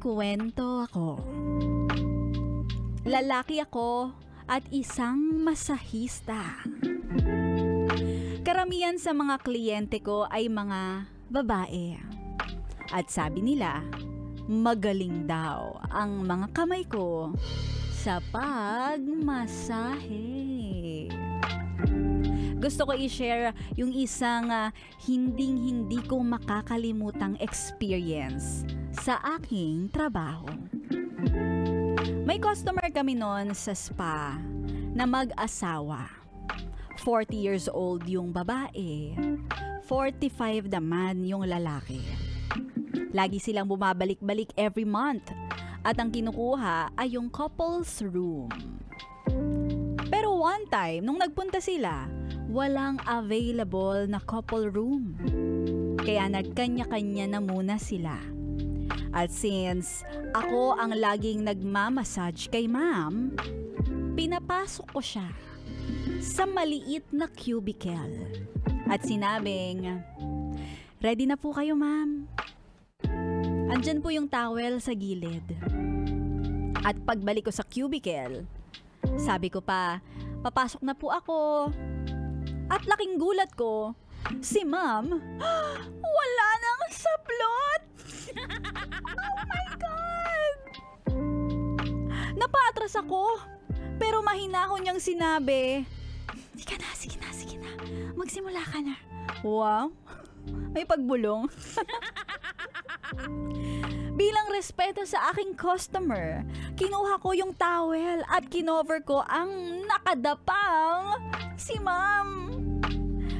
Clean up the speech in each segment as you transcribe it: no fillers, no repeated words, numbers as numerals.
kwento ako. Lalaki ako at isang masahista. Karamihan sa mga kliyente ko ay mga babae. At sabi nila, magaling daw ang mga kamay ko sa pagmasahe. Gusto ko i-share yung isang hinding-hindi ko makakalimutang experience sa aking trabaho. May customer kami noon sa spa na mag-asawa. 40 years old yung babae, 45 naman yung lalaki. Lagi silang bumabalik-balik every month at ang kinukuha ay yung couple's room. Pero one time, nung nagpunta sila, walang available na couple room. Kaya nagkanya-kanya na muna sila. At since ako ang laging nagmamassage kay ma'am, pinapasok ko siya sa maliit na cubicle. At sinabing, ready na po kayo ma'am. Andyan po yung towel sa gilid. At pagbalik ko sa cubicle, sabi ko pa, papasok na po ako. At laking gulat ko, si ma'am, wala nang sablot! Oh my God! Napaatras ako, pero mahinahon niyang sinabi, sige na, magsimula ka na. Wow, may pagbulong. Bilang respeto sa aking customer, kinuha ko yung towel at kinover ko ang nakadapang si ma'am.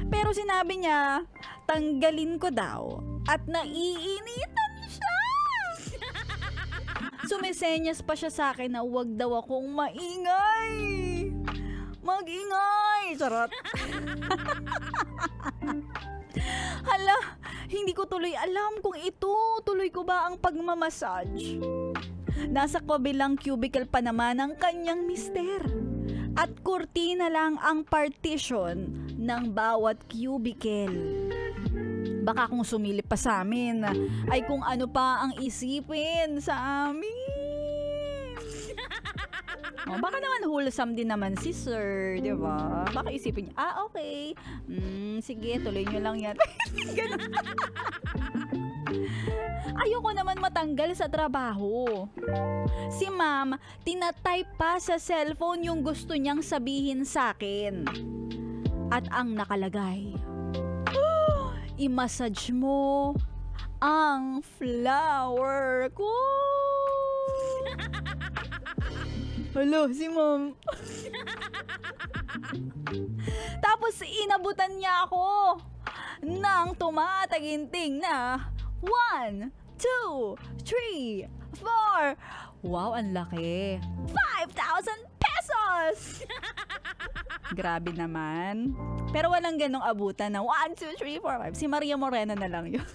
Pero sinabi niya, tanggalin ko daw at naiinitan siya. Sumisenyas pa siya sa akin na wag daw akong maingay. Mag-ingay! Charot! Hala, hindi ko tuloy alam kung tuloy ko ba ang pagmamassage. Nasa kabilang cubicle pa naman ang kanyang mister. At kurtina lang ang partition ng bawat cubicle. Baka kung sumilip pa sa amin, ay kung ano pa ang isipin sa amin. Oh, baka naman wholesome din naman si sir, di ba? Baka isipin niya, okay. Sige, tuloy nyo lang yan. Ayoko naman matanggal sa trabaho. Si ma'am, tinatype pa sa cellphone yung gusto niyang sabihin sa akin. At ang nakalagay, i-massage mo ang flower ko. Hello, si ma'am. Tapos inabutan niya ako ng tumataginting na 1, 2, 3, 4. Wow, ang laki. 5,000 pesos! Grabe naman. Pero walang ganong abutan na 1, 2, 3, 4, 5. Si Maria Moreno na lang yun.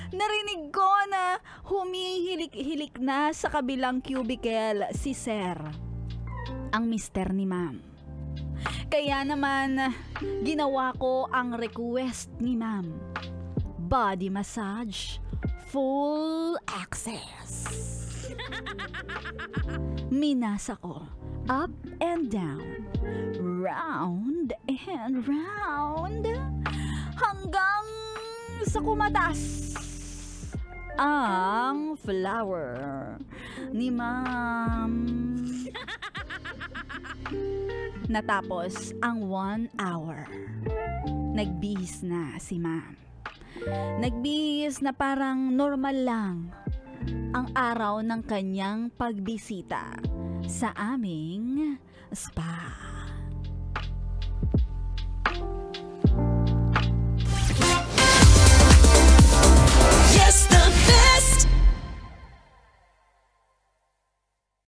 Narinig ko na humihilik-hilik na sa kabilang cubicle si Sir, ang mister ni ma'am. Kaya naman, ginawa ko ang request ni ma'am. Body massage, full access. Minasa ko, up and down, round and round, hanggang sa kumatas ang flower ni ma'am. Natapos ang 1 hour. Nagbihis na si ma'am. Nagbihis na parang normal lang ang araw ng kanyang pagbisita sa aming spa.